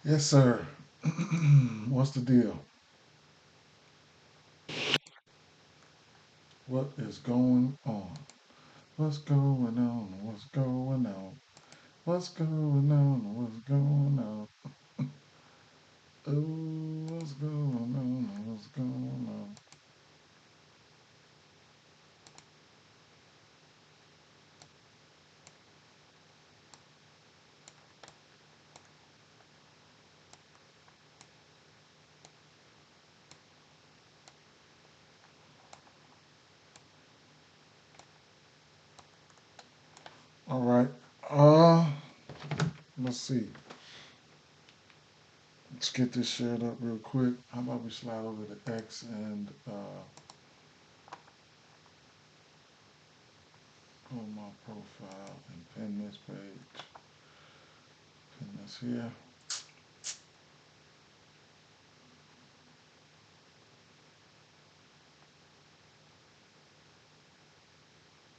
Yes, sir. What's the deal? What is going on? What's going on? What's going on? What's going on? What's going on? Oh, what's going on? What's going on? All right. Uh, let's see. Let's get this shared up real quick. How about we slide over to X and go to my profile and pin this page. Pin this here.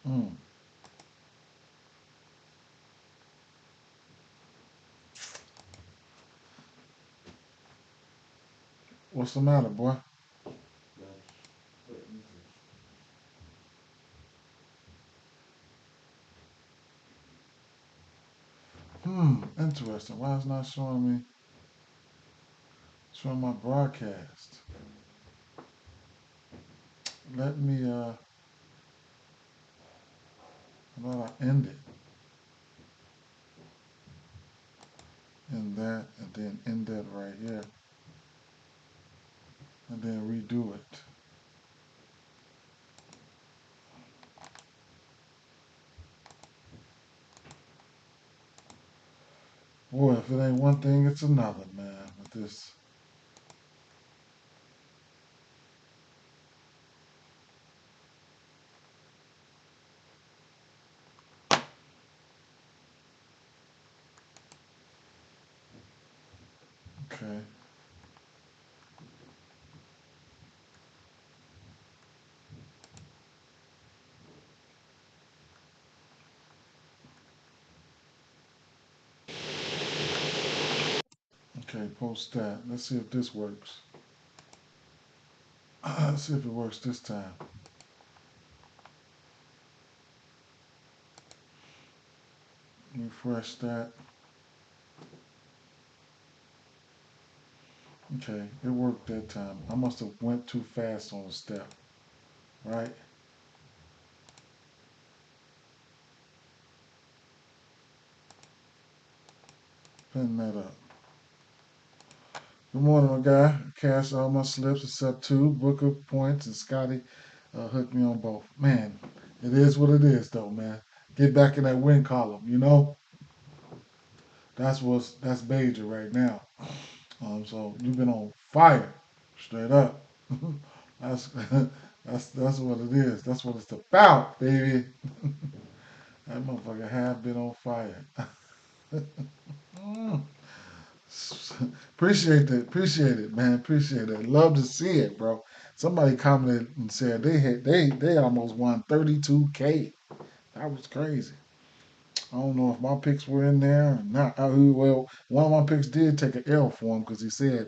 Mm. What's the matter, boy? Interesting. Why is it not showing my broadcast? Let me how about I end it in that and then end that right here and then redo it. Boy, if it ain't one thing, it's another, man. With this, okay, okay, post that. Let's see if this works. Let's see if it works this time. Refresh that. Okay, it worked that time. I must have went too fast on a step, right? Pin that up. Good morning, my guy. Cashed all my slips except two. Booker points and Scotty hooked me on both. Man, it is what it is, though, man. Get back in that win column, you know. That's major right now. So you've been on fire, straight up. that's that's what it is. That's what it's about, baby. That motherfucker have been on fire. Mm. Appreciate it, man. Appreciate it. Love to see it, bro. Somebody commented and said they almost won 32K. That was crazy. I don't know if my picks were in there or not. Well, one of my picks did take an L for him because he said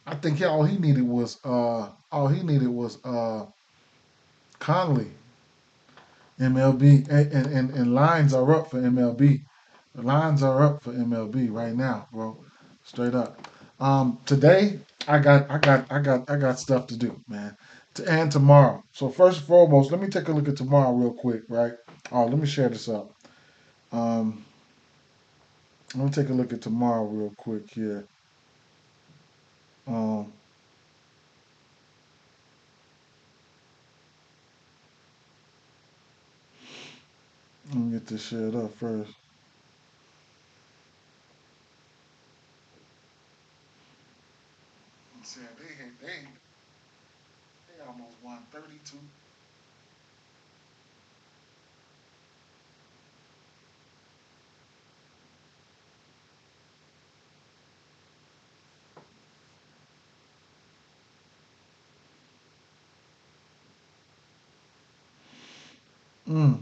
I think all he needed was Conley. MLB and lines are up for MLB. The lines are up for MLB right now, bro. Straight up. Today I got stuff to do, man. And tomorrow. So first and foremost, let me take a look at tomorrow real quick, right? All right, let me share this up. Um, let me take a look at tomorrow real quick here. Um, let me get this shared up first. Said they almost won 32. Mm.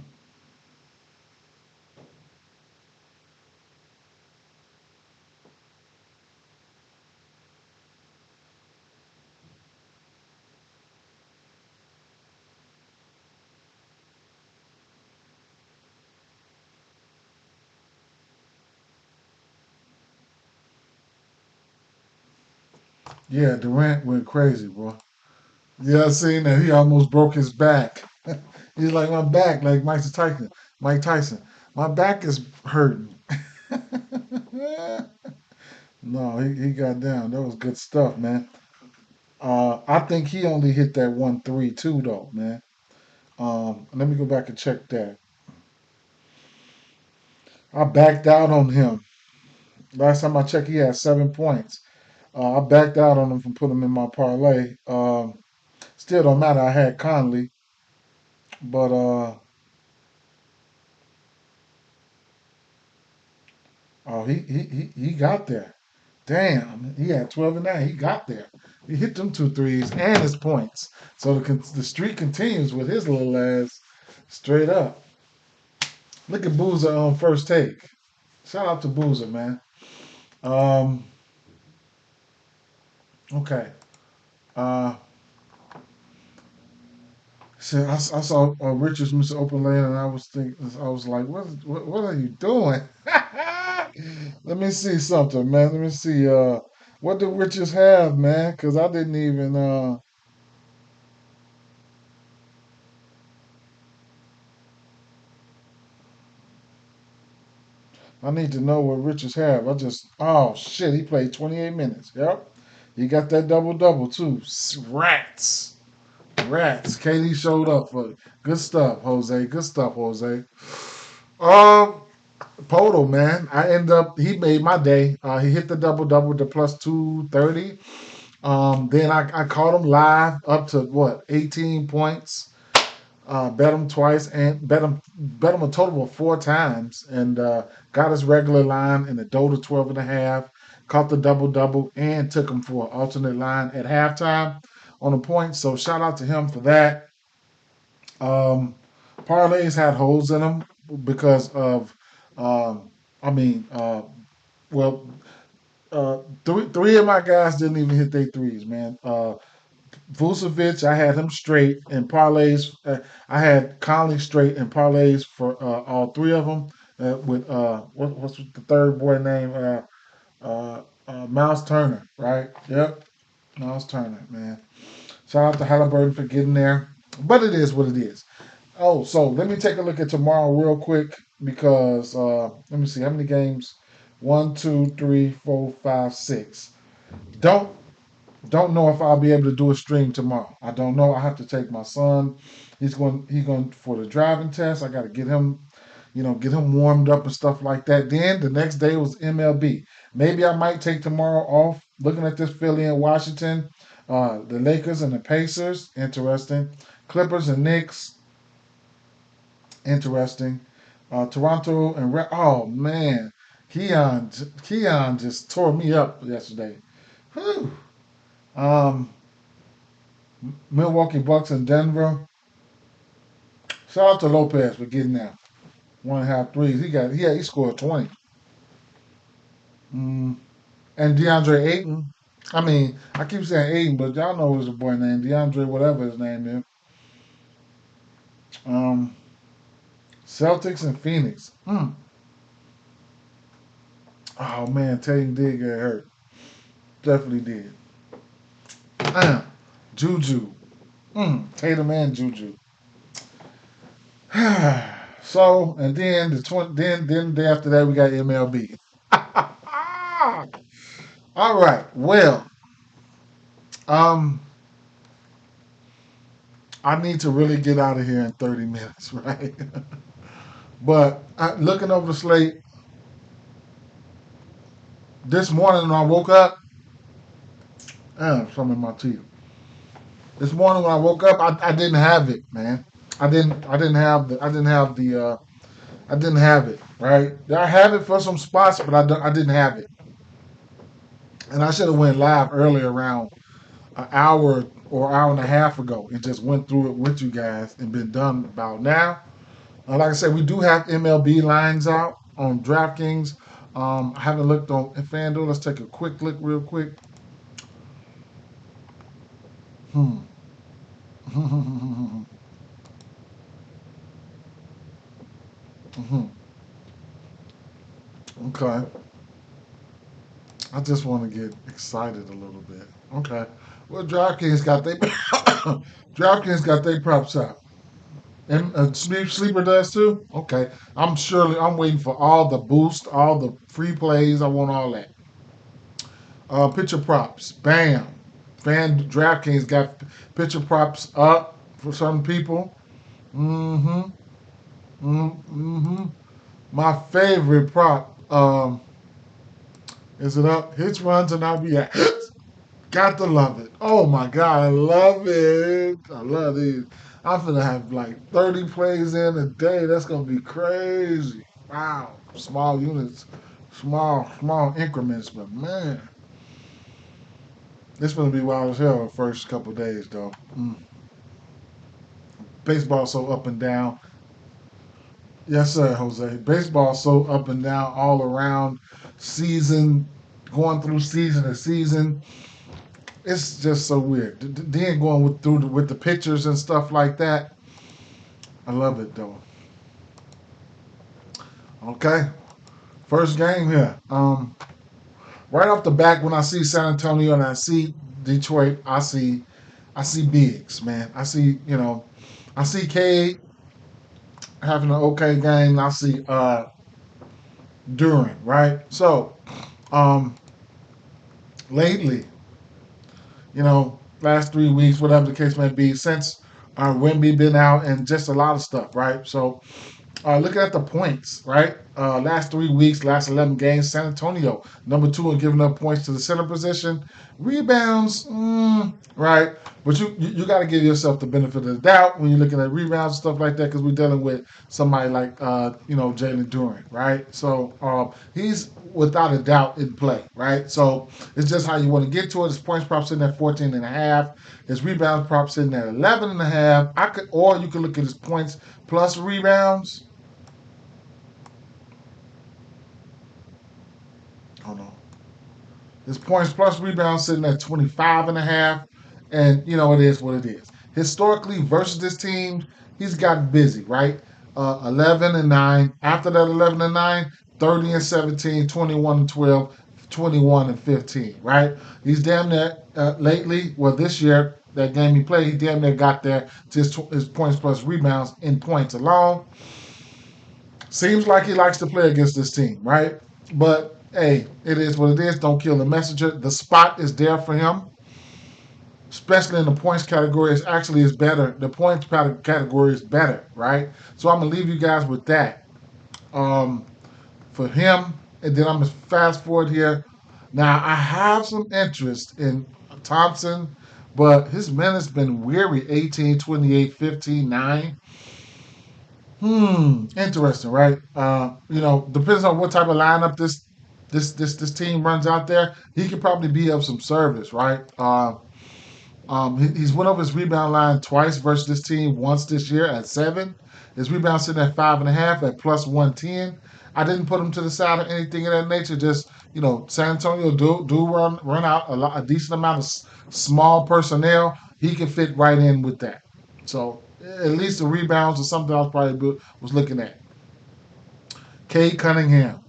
Yeah, Durant went crazy, bro. Yeah, I seen that. He almost broke his back. He's like, my back, like Mike Tyson. Mike Tyson. My back is hurting. No, he got down. That was good stuff, man. I think he only hit that 1-3 too, though, man. Let me go back and check that. I backed out on him. Last time I checked, he had 7 points. I backed out on him from putting him in my parlay. Still don't matter. I had Conley, but oh, he got there. Damn, he had 12 and 9. He got there. He hit them two threes and his points. So the streak continues with his little ass straight up. Look at Boozer on first take. Shout out to Boozer, man. Um, okay. Uh, so I saw Richards miss an open lane, and I was thinking, I was like, what are you doing? Let me see something, man. Let me see. What did Richards have, man? Because I didn't even. I need to know what Richards have. Oh shit, he played 28 minutes. Yep, he got that double double too. Rats, rats. KD showed up for good stuff, Jose. Good stuff, Jose. Um, Poto, man. He made my day. He hit the double double with the plus 230. Then I caught him live up to what 18 points. Bet him twice and bet him a total of 4 times and got his regular line in the Dota 12 and a half. Caught the double double and took him for an alternate line at halftime on the point. So shout out to him for that. Um, Parlays had holes in them because of, um, I mean, well, three of my guys didn't even hit their threes, man. Vucevic, I had him straight in parlays. I had Conley straight in parlays for all three of them. With what's the third boy name? Miles Turner, right? Yep, Miles Turner, man. Shout out to Halliburton for getting there, but it is what it is. Oh, so let me take a look at tomorrow real quick because let me see how many games. One, two, three, four, five, six. Don't don't know if I'll be able to do a stream tomorrow. I don't know. I have to take my son. He's going for the driving test. I got to get him warmed up and stuff like that. Then the next day was MLB. Maybe I might take tomorrow off. Looking at this Philly and Washington, the Lakers and the Pacers, interesting. Clippers and Knicks, interesting. Toronto and oh man, Keon just tore me up yesterday. Whew. Um, Milwaukee Bucks and Denver. Shout out to Lopez for getting that 1.5 threes. He scored 20. Mm. And DeAndre Ayton. I mean, I keep saying Ayton, but y'all know his boy name DeAndre, whatever his name is. Um, Celtics and Phoenix. Oh man, Tatum did get hurt. Definitely did. Juju. Tatum and Juju. So and then then the day after that we got MLB. All right. Well, um, I need to really get out of here in 30 minutes, right? But looking over the slate this morning when I woke up, some in my teeth. This morning when I woke up, I didn't have it, man. I didn't have it, right? I have it for some spots, but I didn't have it, and I should have went live earlier around an hour or hour and a half ago and just went through it with you guys and been done about now. Like I said, we do have MLB lines out on DraftKings. I haven't looked on FanDuel. Let's take a quick look, real quick. Hmm. Okay. I just want to get excited a little bit. Okay. Well, DraftKings got they DraftKings got their props out. And Sleeper does too. Okay. I'm waiting for all the boost, all the free plays. I want all that. Picture props. Bam. DraftKings got picture props up for some people. Mm-hmm. Mm-hmm. My favorite prop. Is it up? Hits, runs, and RBI. Got to love it. Oh my God, I love it. I love these. I'm gonna have like 30 plays in a day. That's gonna be crazy. Wow. Small units, small increments, but man, it's gonna be wild as hell the first couple days though. Baseball so up and down. Yes, sir, Jose. Baseball so up and down all around season, going through season to season. It's just so weird. Then going with the pictures and stuff like that. I love it though. Okay, first game here. Right off the back, when I see San Antonio and I see Detroit, I see bigs, man. I see Cade having an okay game. I see Duran, right? So um, lately, last 3 weeks, whatever the case may be, since Wemby been out and just a lot of stuff, right? So looking at the points, right? Last 3 weeks, last 11 games, San Antonio, number two in giving up points to the center position. Rebounds, right? But you got to give yourself the benefit of the doubt when you're looking at rebounds and stuff like that because we're dealing with somebody like, Jalen Duran, right? So he's without a doubt in play, right? So it's just how you want to get to it. His points prop sitting at 14 and a half. His rebounds prop sitting at 11 and a half. Or you could look at his points plus rebounds. Hold on. His points plus rebounds sitting at 25 and a half. And, it is what it is. Historically, versus this team, he's gotten busy, right? 11 and 9. After that 11 and 9, 30 and 17, 21 and 12, 21 and 15, right? He's damn near, lately, well, this year, that game he played, he damn near got there to his points plus rebounds in points alone. Seems like he likes to play against this team, right? But hey, it is what it is. Don't kill the messenger. The spot is there for him, especially in the points category. It's actually is better. The points category is better, right? So I'm gonna leave you guys with that um, for him, and then I'm gonna fast forward here. Now I have some interest in Thompson, but his minute's been weary. 18, 28, 15, 9. Interesting, right? Depends on what type of lineup this team runs out there. He could probably be of some service, right? He's went over his rebound line twice versus this team. Once this year at 7. His rebound sitting at 5.5 at plus 110. I didn't put him to the side or anything of that nature. Just San Antonio do run out a decent amount of small personnel. He can fit right in with that. So at least the rebounds or something else probably was looking at. Cade Cunningham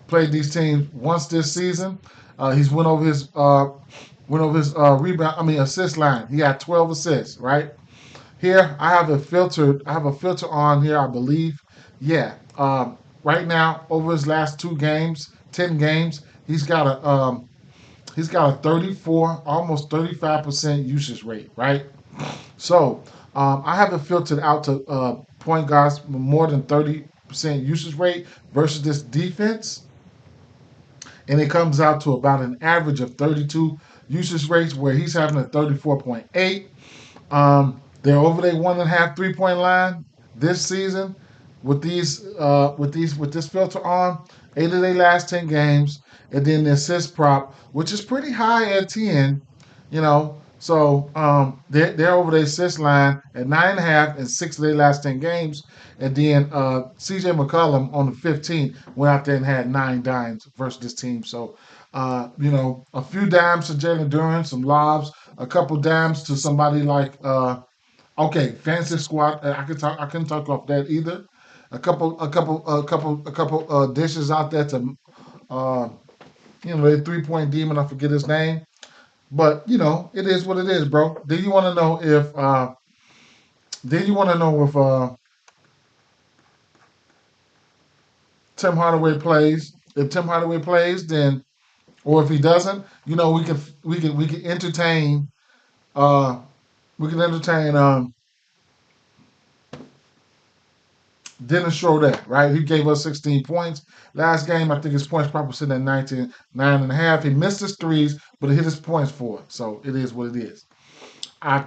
played these teams once this season. He's went over his rebound. I mean assist line. He had 12 assists. Right here, I have a filter. I have a filter on here. I believe. Yeah. Right now, over his last 2 games, 10 games, he's got a 34, almost 35% usage rate. Right. So I have it filtered out to point guards with more than 30% usage rate versus this defense, and it comes out to about an average of 32 usage rates, where he's having a 34.8. They're over their 1.5 3-point line this season with this filter on. 8 of their last 10 games, and then the assist prop, which is pretty high at 10. So they're over their assist line at 9.5 in 6 of their last 10 games, and then C.J. McCollum on the 15th went out there and had 9 dimes versus this team. So a few dimes to Jalen Duran, some lobs, a couple dimes to somebody like okay, fantasy squad. I couldn't talk off that either. A couple dishes out there to uh, You know, the 3-point demon. I forget his name, but you know, it is what it is, bro. Then you want to know if Tim Hardaway plays. If Tim Hardaway plays, then or if he doesn't, you know, we can entertain uh we can entertain Dennis Schroeder, right? He gave us 16 points. Last game, I think his points probably sitting at 19, 9.5. He missed his threes, but he hit his points for it. So it is what it is. I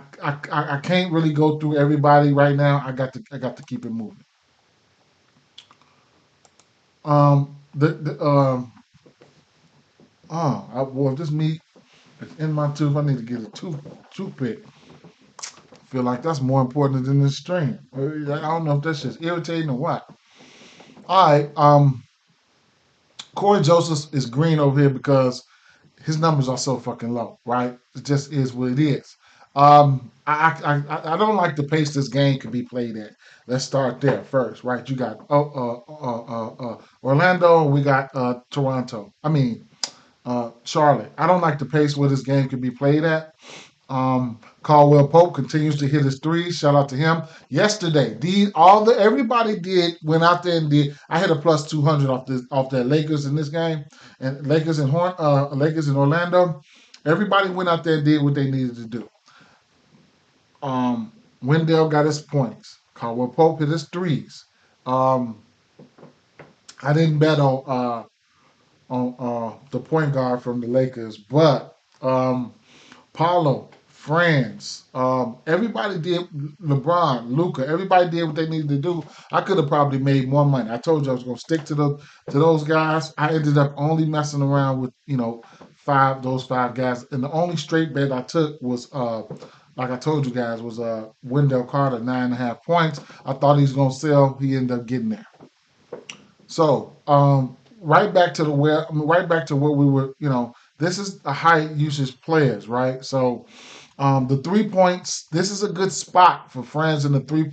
can't really go through everybody right now. I got to keep it moving. The boy, if this meat is in my tooth, I need to get a toothpick. I feel like that's more important than this stream. I don't know if that's just irritating or what. All right, Corey Joseph is green over here because his numbers are so fucking low, right? It just is what it is. I don't like the pace this game could be played at. Let's start there first, right? You got Orlando, we got Toronto. I mean Charlotte. I don't like the pace where this game could be played at. Caldwell Pope continues to hit his threes. Shout out to him. Yesterday, everybody went out there and did. I hit a plus 200 off that Lakers in this game, and Lakers in Orlando. Everybody went out there and did what they needed to do. Wendell got his points. Caldwell Pope hit his threes. Um, I didn't bet on the point guard from the Lakers, but Paulo, Franz, everybody did. LeBron, Luca, everybody did what they needed to do. I could have probably made more money. I told you I was going to stick to those guys. I ended up only messing around with those five guys, and the only straight bet I took was like I told you guys was Wendell Carter 9.5 points. I thought he was going to sell. He ended up getting there. So right back to where we were. This is a high usage players, right? So the 3 points. This is a good spot for friends in the 3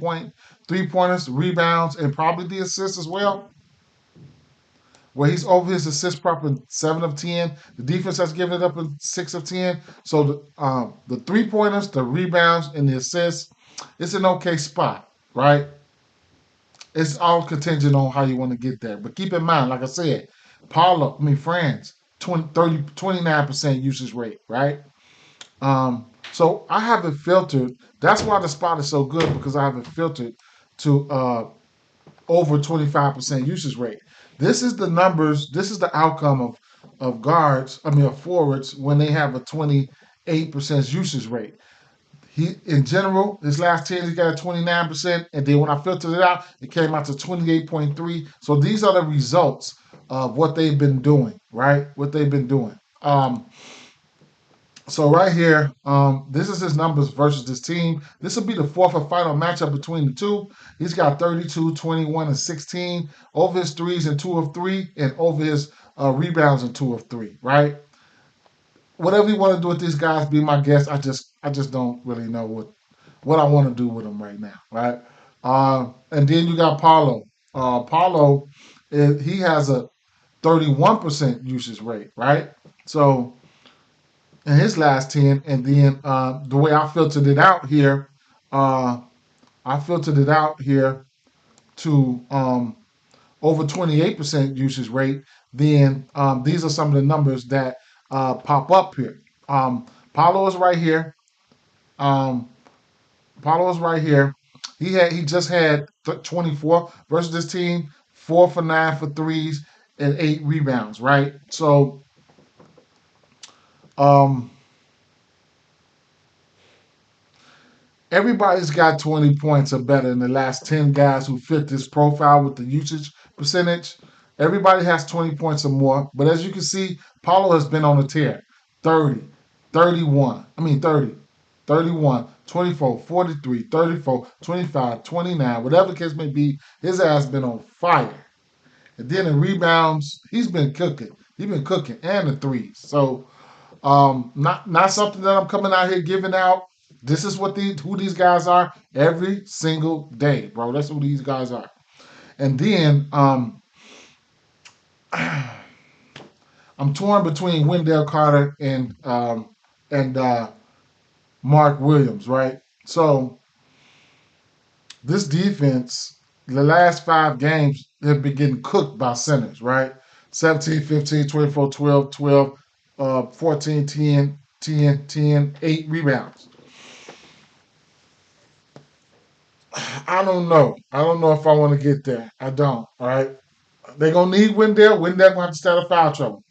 pointers, rebounds, and probably the assists as well. Where he's over his assist prop in 7 of 10. The defense has given it up in 6 of 10. So the 3 pointers, the rebounds, and the assists, it's an okay spot, right? It's all contingent on how you want to get there. But keep in mind, like I said, France, 29% usage rate, right? So I have it filtered. That's why the spot is so good because I have it filtered to over 25% usage rate. This is the numbers. This is the outcome of forwards when they have a 28% usage rate. In general, his last 10, he got a 29%. And then when I filtered it out, it came out to 28.3. So these are the results of what they've been doing, right? What they've been doing. So right here, this is his numbers versus this team. This will be the fourth and final matchup between the two. He's got 32, 21, and 16 over his threes and 2 of 3, and over his rebounds and 2 of 3, right? Whatever you want to do with these guys, be my guest. I just don't really know what I want to do with them right now, right? And then you got Paulo. Paulo, he has a 31% usage rate, right? So in his last 10, and then the way I filtered it out here, uh, I filtered it out here to over 28% usage rate. Then these are some of the numbers that pop up here. Paulo is right here. Um, Paulo is right here. He just had 24 versus this team, 4 for 9 for threes and 8 rebounds, right? So um, everybody's got 20 points or better in the last 10 guys who fit this profile with the usage percentage. Everybody has 20 points or more. But as you can see, Paulo has been on a tear. 30, 31, I mean 30, 31, 24, 43, 34, 25, 29, whatever the case may be, his ass been on fire. And then in rebounds, he's been cooking. He's been cooking and the threes. So not something that I'm coming out here giving out. This is who these guys are every single day, bro. That's who these guys are. And then I'm torn between Wendell Carter and Mark Williams, right? So this defense, the last 5 games, have been getting cooked by centers, right? 17, 15, 24, 12, 12, 14, 10, 10, 10, 8 rebounds. I don't know. I don't know if I want to get there. I don't. All right. They're going to need Wendell. Wendell going to have to stay out of foul trouble.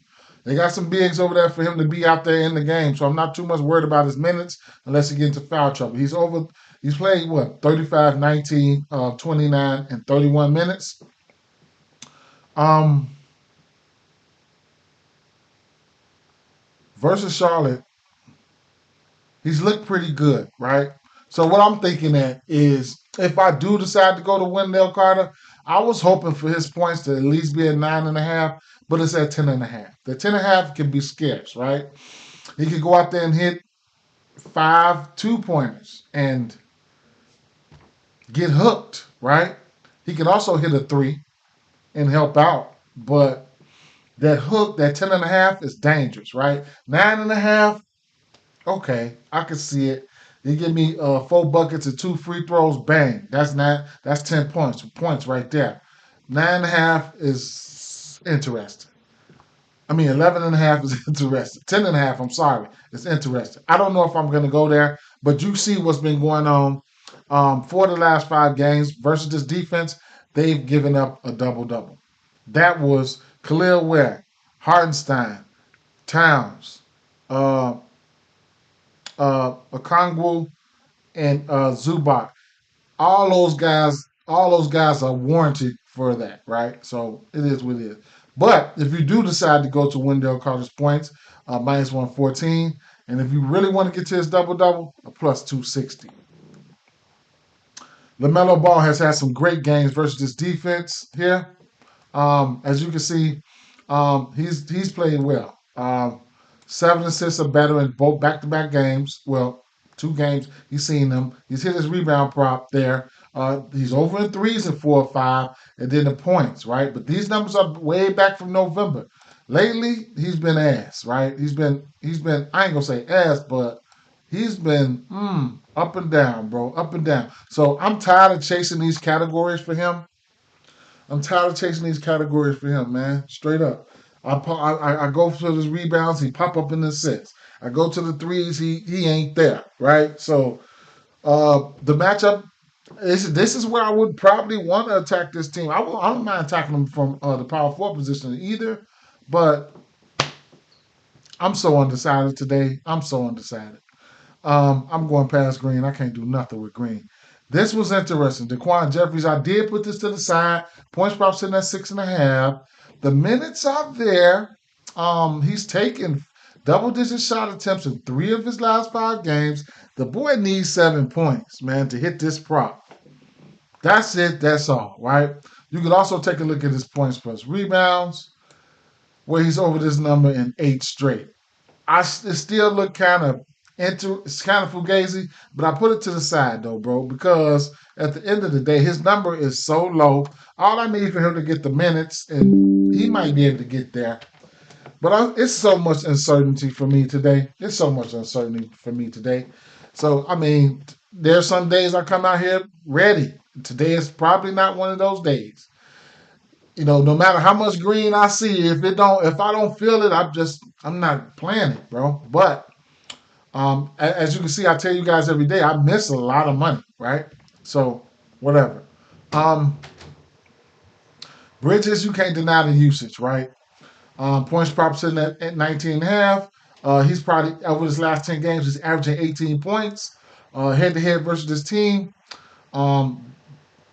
They got some bigs over there for him to be out there in the game. So I'm not too much worried about his minutes unless he gets into foul trouble. He's played what, 35, 19, 29, and 31 minutes. Um, versus Charlotte, he's looked pretty good, right? So what I'm thinking at is if I do decide to go to Wendell Carter, I was hoping for his points to at least be at 9.5, but it's at 10.5. The 10.5 can be scarce, right? He could go out there and hit 5 2-pointers and get hooked, right? He can also hit a 3 and help out, but that hook, that 10.5 is dangerous, right? 9.5, okay, I can see it. You give me 4 buckets and 2 free throws, bang. That's 10 points right there. 9.5 is interesting. I mean, 11.5 is interesting. 10.5, I'm sorry, it's interesting. I don't know if I'm going to go there, but you see what's been going on for the last 5 games versus this defense. They've given up a double-double. That was Khalil Ware, Hartenstein, Towns, uh, Okongwu, and Zubac. All those guys are warranted for that, right? So it is what it is. But if you do decide to go to Wendell Carter's points, minus 114, and if you really want to get to his double double, a plus 260. LaMelo Ball has had some great games versus this defense here. As you can see, he's playing well. 7 assists or better in both back-to-back games. Well, 2 games he's seen them. He's hit his rebound prop there. He's over in threes in 4 or 5, and then the points, right? But these numbers are way back from November. Lately, he's been ass, right? He's been. I ain't gonna say ass, but he's been up and down, bro, up and down. So I'm tired of chasing these categories for him. I'm tired of chasing these categories for him, man. Straight up. I go for his rebounds, he pop up in the assists. I go to the threes, he ain't there, right? So the matchup, this is where I would probably want to attack this team. I don't mind attacking them from the power forward position either, but I'm so undecided today. I'm so undecided. I'm going past Green. I can't do nothing with Green. This was interesting. Daquan Jeffries, I did put this to the side. Points prop sitting at 6.5. The minutes are there. He's taken double-digit shot attempts in 3 of his last 5 games. The boy needs 7 points, man, to hit this prop. That's it. That's all, right? You can also take a look at his points plus rebounds, where he's over this number in 8 straight. It still look it's kind of fugazi, but I put it to the side though, bro, because at the end of the day, his number is so low. All I need for him to get the minutes, and he might be able to get there. But it's so much uncertainty for me today. It's so much uncertainty for me today. So I mean, there's some days I come out here ready. Today is probably not one of those days. No matter how much green I see, if I don't feel it, I'm not playing it, bro. But as you can see, I tell you guys every day, I miss a lot of money, right? So whatever. Bridges, you can't deny the usage, right? Points prop sitting at 19.5. He's probably over his last 10 games, he's averaging 18 points head to head versus this team.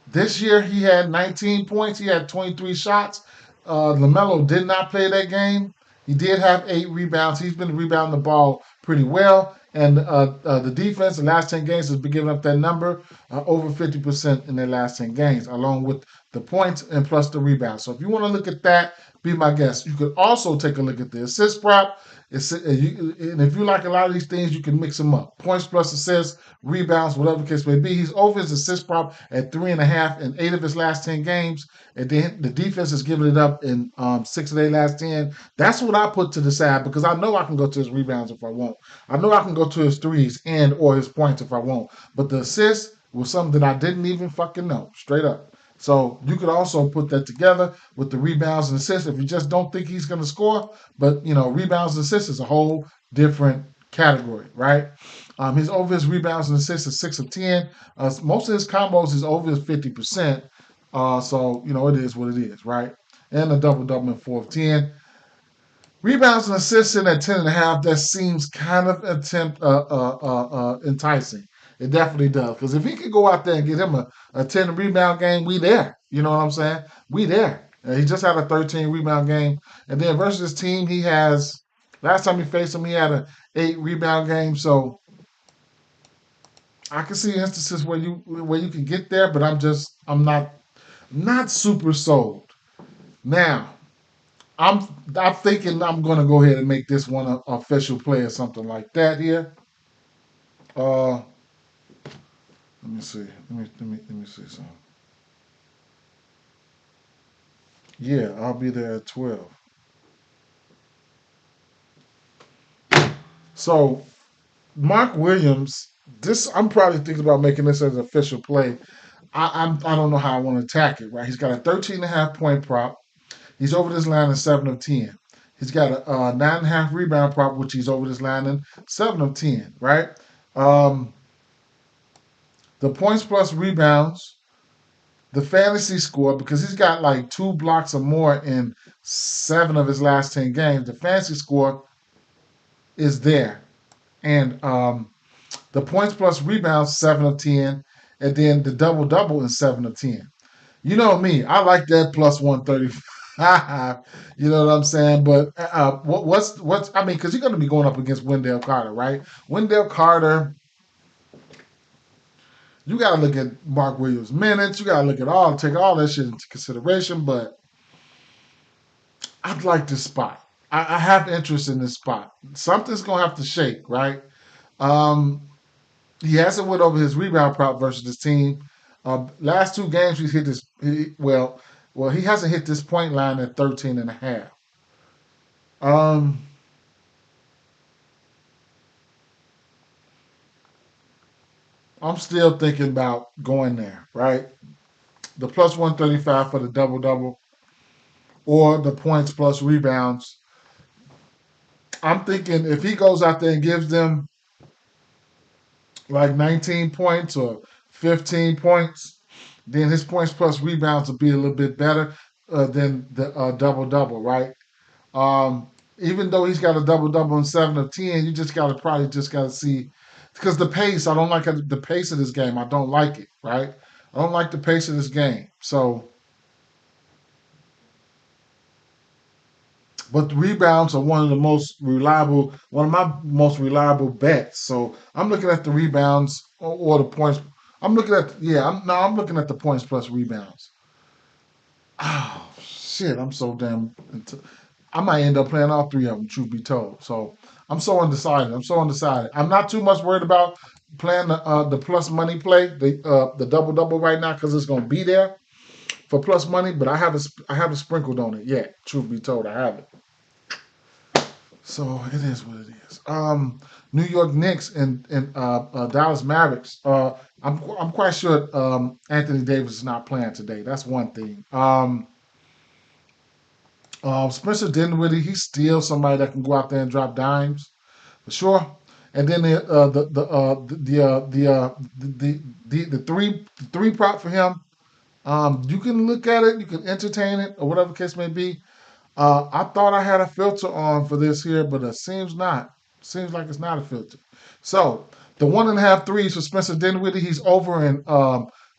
This year he had 19 points. He had 23 shots. LaMelo did not play that game. He did have 8 rebounds. He's been rebounding the ball pretty well. And the defense in the last 10 games has been giving up that number over 50% in their last 10 games, along with the points and plus the rebounds. So if you want to look at that, be my guest. You could also take a look at the assist prop. And if you like a lot of these things, you can mix them up. Points plus assists, rebounds, whatever the case may be. He's over his assist prop at 3.5 in 8 of his last 10 games. And then the defense is giving it up in 6 of their last 10. That's what I put to the side because I know I can go to his rebounds if I want. I know I can go to his threes and or his points if I want. But the assists was something that I didn't even fucking know, straight up. So you could also put that together with the rebounds and assists if you just don't think he's going to score. But, rebounds and assists is a whole different category, right? He's over his rebounds and assists is 6 of 10. Most of his combos is over his 50%. So, it is what it is, right? And a double-double in 4 of 10. Rebounds and assists in at 10.5, that seems kind of enticing. It definitely does. Because if he could go out there and get him a 10 rebound game, we there. You know what I'm saying? We there. He just had a 13 rebound game. And then versus his team, last time he faced him, he had an 8 rebound game. So I can see instances where you can get there, but I'm not super sold. Now, I'm thinking I'm gonna go ahead and make this one an official play or something like that here. Let me see. Let me see something. Yeah, I'll be there at 12. So Mark Williams, I'm probably thinking about making this as an official play. I don't know how I want to attack it. Right, he's got a 13.5 point prop. He's over this line in 7 of 10. He's got a 9.5 rebound prop, which he's over this line in 7 of 10. Right. Um, the points plus rebounds, the fantasy score, because he's got like 2 blocks or more in 7 of his last 10 games. The fantasy score is there. And the points plus rebounds, 7 of 10. And then the double double in 7 of 10. You know me, I like that plus 135. You know what I'm saying? But what's I mean, because you're going to be going up against Wendell Carter, right? Wendell Carter, you got to look at Mark Williams' minutes. You got to take all that shit into consideration. But I'd like this spot. I have interest in this spot. Something's going to have to shake, right? Um, he hasn't went over his rebound prop versus his team. Last 2 games he's hit this. He hasn't hit this point line at 13.5. I'm still thinking about going there, right? The plus 135 for the double double, or the points plus rebounds. I'm thinking if he goes out there and gives them like 19 points or 15 points, then his points plus rebounds will be a little bit better than the double double, right? Um, Even though he's got a double double in 7 of 10, you just gotta see because the pace. I don't like the pace of this game. I don't like it, right? I don't like the pace of this game. So, but the rebounds are one of my most reliable bets. So I'm looking at the rebounds or the points. I'm looking at I'm looking at the points plus rebounds. Oh shit! I might end up playing all 3 of them. Truth be told, so I'm so undecided. I'm not too much worried about playing the plus money play, the double double right now because it's gonna be there for plus money. But I haven't sprinkled on it yet. Truth be told, I haven't. So it is what it is. New York Knicks and Dallas Mavericks. I'm quite sure Anthony Davis is not playing today. That's one thing. Spencer Dinwiddie, he's still somebody that can go out there and drop dimes for sure. And then the three prop for him. You can look at it, you can entertain it, or whatever the case may be. I thought I had a filter on for this here, but it seems not. Seems like it's not a filter. So the 1.5 threes for Spencer Dinwiddie, he's over in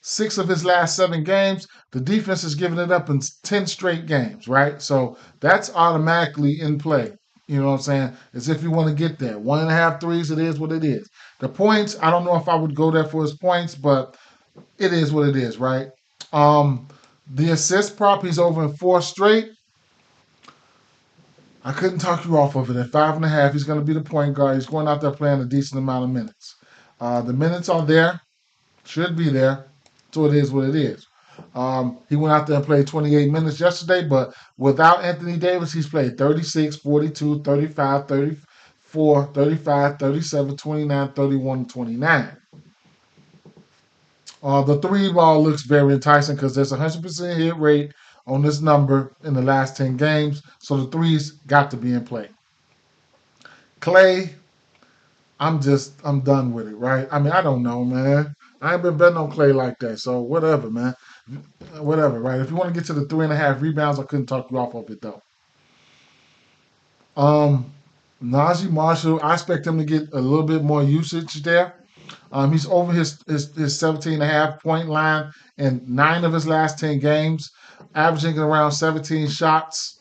6 of his last 7 games. The defense is giving it up in 10 straight games, right? So that's automatically in play. You know what I'm saying? As if you want to get there. 1.5 threes, it is what it is. The points, I don't know if I would go there for his points, but it is what it is, right? Um, The assist prop, he's over in 4 straight. I couldn't talk you off of it. At 5.5, he's going to be the point guard. He's going out there playing a decent amount of minutes. The minutes are there, should be there. So it is what it is. He went out there and played 28 minutes yesterday, but without Anthony Davis, he's played 36, 42, 35, 34, 35, 37, 29, 31, and 29. The three ball looks very enticing because there's a 100% hit rate on this number in the last 10 games. So the threes got to be in play. Clay, I'm done with it, right? I mean, I don't know, man. I ain't been betting on Clay like that. So whatever, man. Whatever, right? If you want to get to the 3.5 rebounds, I couldn't talk you off of it though. Najee Marshall, I expect him to get a little bit more usage there. He's over his 17.5 point line in 9 of his last 10 games, averaging around 17 shots.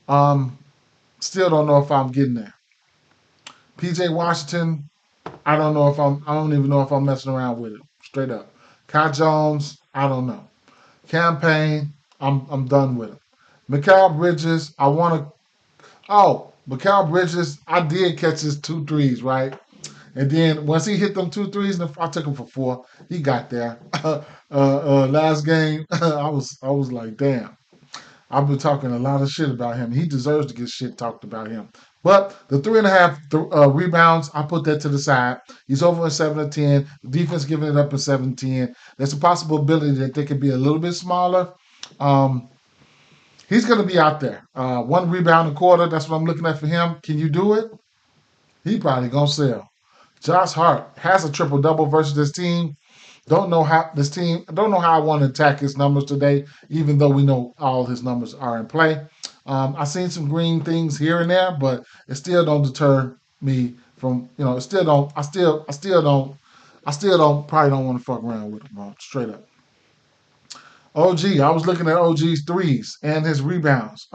Still don't know if I'm getting there. PJ Washington, I don't even know if I'm messing around with it. Straight up. Kai Jones, I don't know. Campaign, I'm done with him. Mikal Bridges, Mikal Bridges, I did catch his 2 threes, right? And then once he hit them 2 threes, I took him for 4. He got there. Last game, I was like, damn. I've been talking a lot of shit about him. He deserves to get shit talked about him. But the 3.5 rebounds, I put that to the side. He's over in 7 of 10. The defense giving it up in 7-10. There's a possibility that they could be a little bit smaller. He's going to be out there. 1 rebound a quarter. That's what I'm looking at for him. Can you do it? He probably going to sell. Josh Hart has a triple double versus this team. Don't know how I want to attack his numbers today, even though we know all his numbers are in play. I've seen some green things here and there, but it still don't deter me from, it still don't, I still probably don't want to fuck around with him, bro, straight up. OG, I was looking at OG's threes and his rebounds.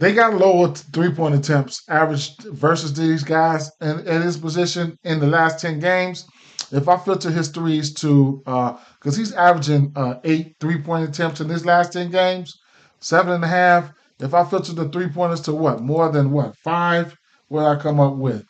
They got lower 3-point attempts averaged versus these guys in his position in the last 10 games. If I filter his threes to, because he's averaging 8 3-point attempts in his last 10 games, 7.5. If I filter the 3-pointers to what? More than what? 5? What I come up with?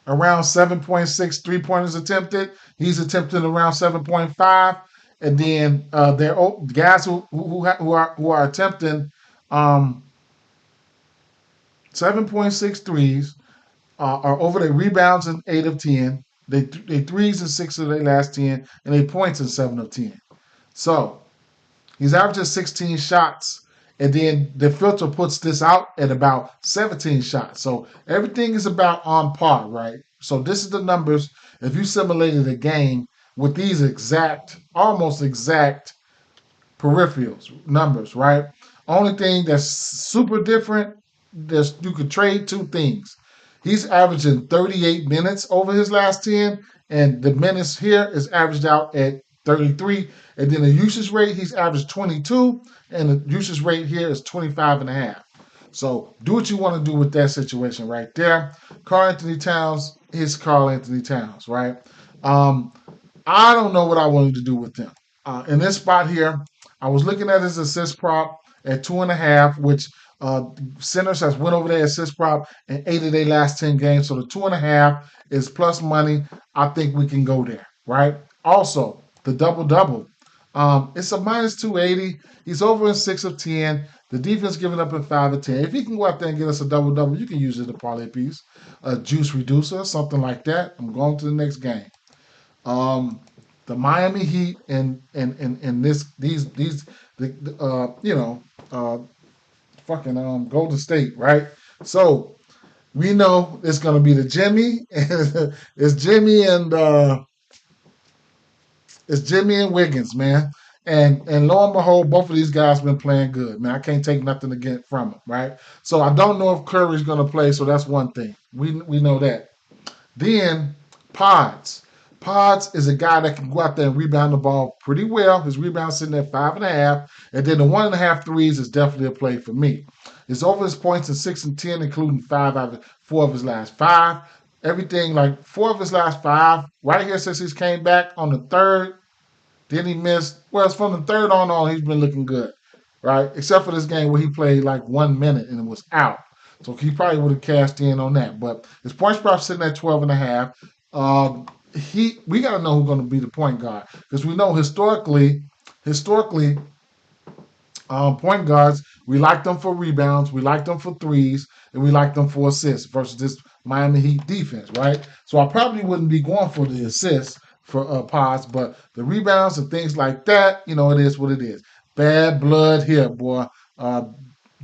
Around 7.6 3-pointers attempted. He's attempted around 7.5. And then there are guys who are attempting 7.6 threes are over their rebounds in 8 of 10. They threes in 6 of their last 10, and they points in 7 of 10. So he's averaging 16 shots, and then the filter puts this out at about 17 shots. So everything is about on par, right? So this is the numbers. If you simulated a game with these almost exact peripherals numbers, right? Only thing that's super different, you could trade 2 things. He's averaging 38 minutes over his last 10, and the minutes here is averaged out at 33. And then the usage rate, he's averaged 22, and the usage rate here is 25.5. So do what you want to do with that situation right there. Karl-Anthony Towns is Karl-Anthony Towns, right? I don't know what I wanted to do with them. In this spot here, I was looking at his assist prop at 2.5, which Sinners has went over their assist prop in 8 of their last 10 games. So the 2.5 is plus money. I think we can go there, right? Also, the double-double. It's a minus 280. He's over in 6 of 10. The defense giving up in 5 of 10. If he can go out there and get us a double-double, you can use it as a parlay piece, a juice reducer, something like that. I'm going to the next game. The Miami Heat and fucking Golden State, right? So we know it's gonna be the Jimmy. It's Jimmy and Wiggins, man. And lo and behold, both of these guys been playing good, man. I can't take nothing again from them, right? So I don't know if Curry's gonna play, so that's one thing. We know that. Then Pods. Pods is a guy that can go out there and rebound the ball pretty well. His rebound sitting at 5.5. And then the 1.5 threes is definitely a play for me. It's over his points in 6 and 10, including 4 of his last 5. everything like 4 of his last 5 right here since he's came back on the third. Then he missed. Well, it's from the third on, he's been looking good, right? Except for this game where he played like 1 minute and it was out. So he probably would have cashed in on that. But his points prop sitting at 12.5. We got to know who's going to be the point guard because we know historically, point guards, we like them for rebounds, we like them for threes, and we like them for assists versus this Miami Heat defense, right? So I probably wouldn't be going for the assists for pods, but the rebounds and things like that, it is what it is. Bad blood here, boy. Uh,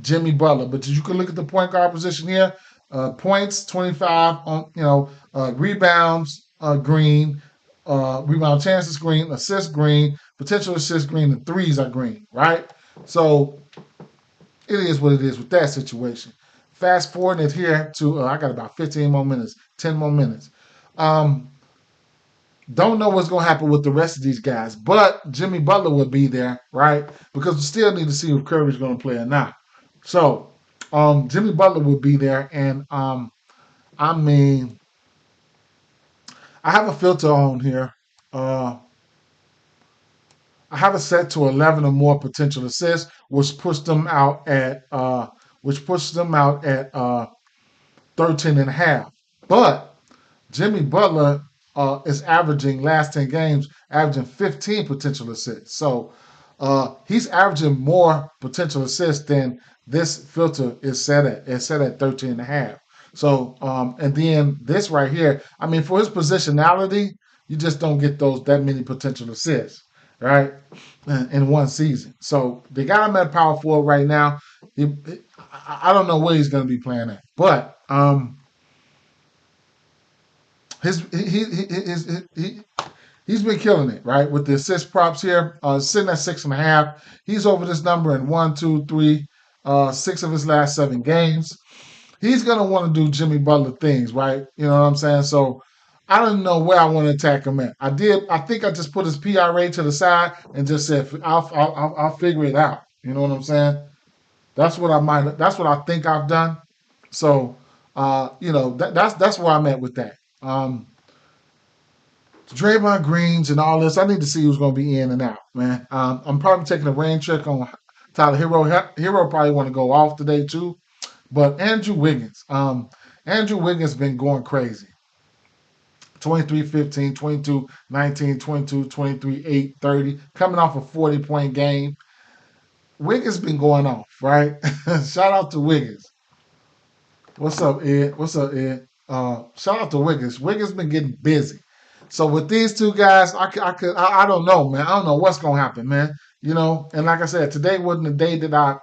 Jimmy Butler. But you can look at the point guard position here. Points 25 on rebounds green, rebound chances green, assist green, potential assist green, and threes are green, right? So it is what it is with that situation. Fast forwarding it here to I got about 15 more minutes, 10 more minutes. Don't know what's going to happen with the rest of these guys, but Jimmy Butler will be there, right? Because we still need to see if Curry's going to play or not. So Jimmy Butler will be there, and I mean, I have a filter on here. I have it set to 11 or more potential assists, which puts them out at 13 and a half. But Jimmy Butler is averaging last 10 games, averaging 15 potential assists. So he's averaging more potential assists than this filter is set at. It's set at 13 and a half. So and then this right here, I mean, for his positionality, you just don't get that many potential assists, right? In one season. So they got him at power forward right now. I don't know where he's going to be playing at, but his he's been killing it, right? With the assist props here, sitting at 6.5. He's over this number in 1, 2, 3, 6 of his last 7 games. He's gonna want to do Jimmy Butler things, right? You know what I'm saying? So I don't know where I want to attack him at. I did. I think I just put his PRA to the side and just said I'll figure it out. You know what I'm saying? That's what I might. That's what I think I've done. So that's where I'm at with that. Draymond Greens and all this. I need to see who's going to be in and out, man. I'm probably taking a rain check on Tyler Hero. Hero probably want to go off today too. But Andrew Wiggins. Andrew Wiggins been going crazy. 23-15, 22-19, 22-23, 8-30, coming off a 40-point game. Wiggins been going off, right? Shout out to Wiggins. What's up, Ed? What's up, Ed? Shout out to Wiggins. Wiggins been getting busy. So with these two guys, I don't know, man. I don't know what's gonna happen, man. And like I said, today wasn't the day that I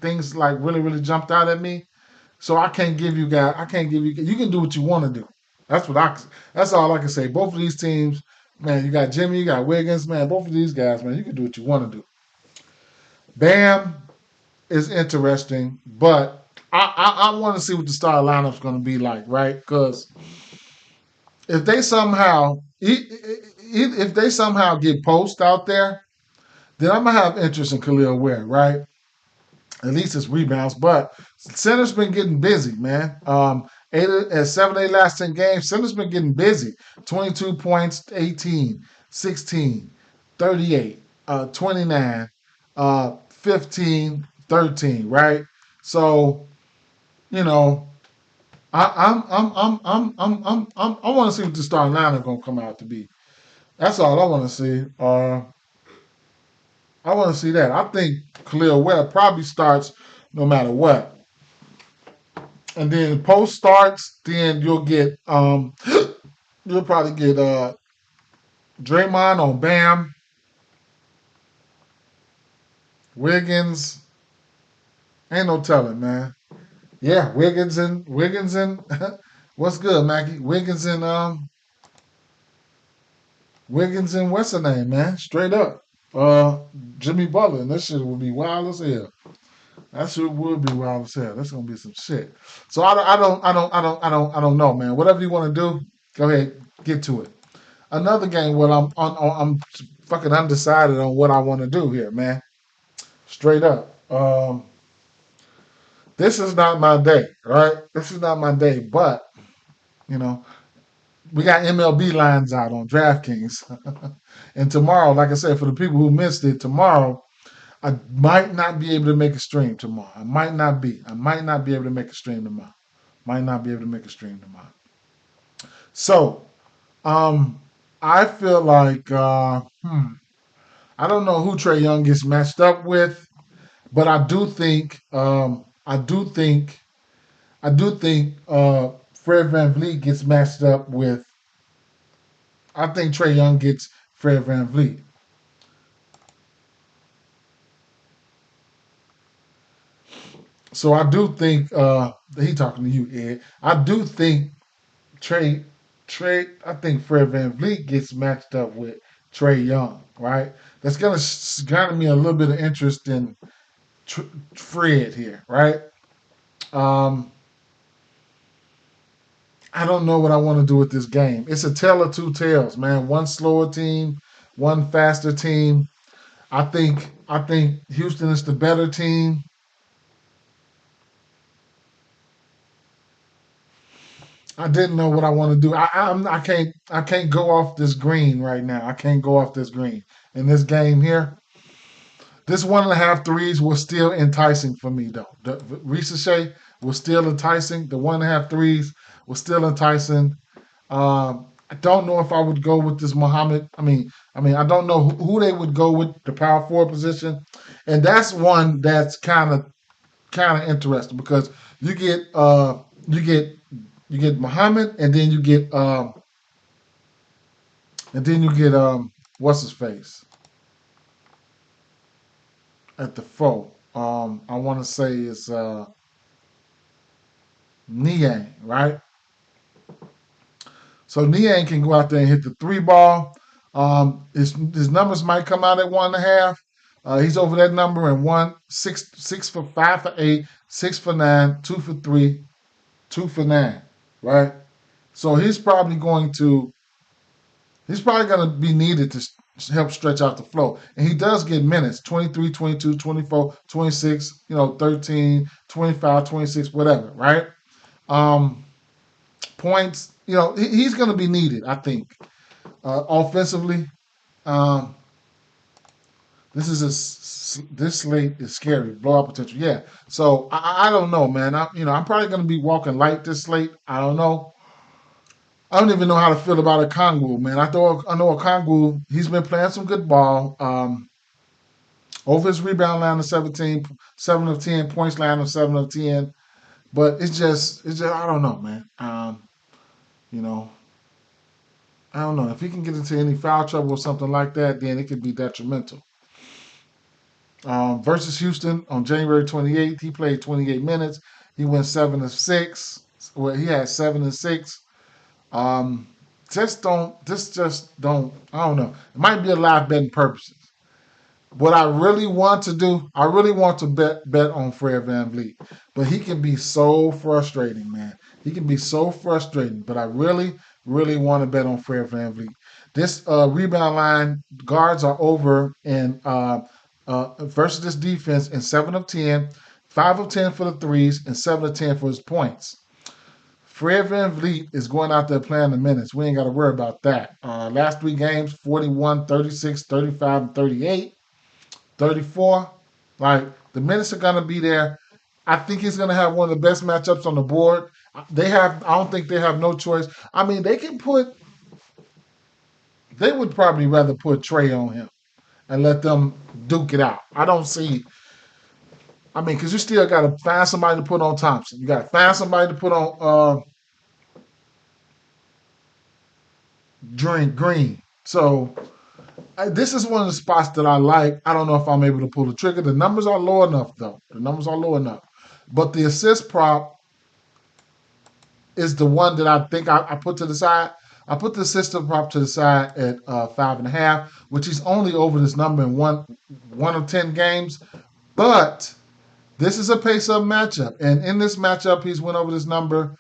things like really jumped out at me. So I can't give you guys. I can't give you. You can do what you want to do. That's what I. That's all I can say. Both of these teams, man. You got Jimmy, you got Wiggins, man. Both of these guys, man. You can do what you want to do. Bam is interesting, but I want to see what the star lineup's going to be like, right? Because if they somehow get post out there, then I'm gonna have interest in Khalil Ware, right? At least it's rebounds, but center's been getting busy, man. 7 8 last 10 games, center's been getting busy. 22 points, 18, 16, 38, 29, 15, 13, right? So, you know, I want to see what the starting lineup gonna come out to be. That's all I want to see. I want to see that. I think Khalil Webb probably starts no matter what. And then post starts, then you'll get you'll probably get Draymond on Bam, Wiggins. Ain't no telling, man. Yeah, Wiggins and what's good, Mackie? Wiggins and what's the name, man? Straight up. Jimmy Butler, and that shit would be wild as hell. That shit would be wild as hell. That's gonna be some shit. So I don't know, man. Whatever you want to do, go ahead, get to it. Another game where I'm fucking undecided on what I want to do here, man. Straight up. This is not my day, right? This is not my day, but You know, we got MLB lines out on DraftKings, and tomorrow, like I said, for the people who missed it, tomorrow I might not be able to make a stream tomorrow. I might not be. I might not be able to make a stream tomorrow. Might not be able to make a stream tomorrow. So, um, I feel like I don't know who Trey Young gets matched up with, but I do think Fred Van Vliet gets matched up with. I think Trey Young gets Fred Van Vliet. So I do think he talking to you, Ed. I do think Trey I think Fred Van Vliet gets matched up with Trey Young, right? That's gonna garner me a little bit of interest in Fred here, right? Um, I don't know what I want to do with this game. It's a tale of two tales, man. One slower team, one faster team. I think Houston is the better team. I didn't know what I want to do. I can't go off this green right now. I can't go off this green in this game here. This 1.5 threes was still enticing for me though. The Ricochet was still enticing. The 1.5 threes was still enticing. I don't know if I would go with this Muhammad. I don't know who they would go with the power forward position, and that's one that's kind of interesting because you get you get you get Muhammad, and then you get what's his face at the four. I want to say it's Niang, right? So Niang can go out there and hit the three ball. His numbers might come out at 1.5. He's over that number and one six for 5 for 8, 6 for 9, 2 for 3, 2 for 9, right? So he's probably going to be needed to help stretch out the flow. And he does get minutes 23, 22, 24, 26, 13, 25, 26, whatever, right? Um, Points, he's going to be needed, I think. Offensively, um, this slate is scary. Blowout potential, yeah. So I don't know, man. I'm probably going to be walking light this slate. I don't know. I don't even know how to feel about a Kongwu, man. I know a Kongwu. He's been playing some good ball. Over his rebound line of 17, 7 of 10, points line of 7 of 10. But it's just I don't know, man. You know, I don't know if he can get into any foul trouble or something like that, then it could be detrimental. Versus Houston on January 28th, he played 28 minutes. He went 7 of 6. Well, he had 7 and 6. Um, just don't. I don't know. It might be a live betting purposes. What I really want to do, I really want to bet on Fred Van Vliet, but he can be so frustrating, man. He can be so frustrating, but I really, really want to bet on Fred Van Vliet. This rebound line guards are over in versus this defense in 7 of 10, 5 of 10 for the threes, and 7 of 10 for his points. Fred Van Vliet is going out there playing the minutes. We ain't got to worry about that. Last 3 games, 41, 36, 35, and 38. 34. Like the minutes are gonna be there. I think he's gonna have one of the best matchups on the board. They have. I don't think they have no choice. I mean, they can put. They would probably rather put Trey on him and let them duke it out. I don't see. I mean, because you still got to find somebody to put on Thompson. You got to find somebody to put on Green. So this is one of the spots that I like. I don't know if I'm able to pull the trigger. The numbers are low enough, though. The numbers are low enough. But the assist prop is the one that I think I put to the side. I put the assist prop to the side at 5.5, which is only over this number in one of 10 games. But this is a pace-up matchup, and in this matchup, he's went over this number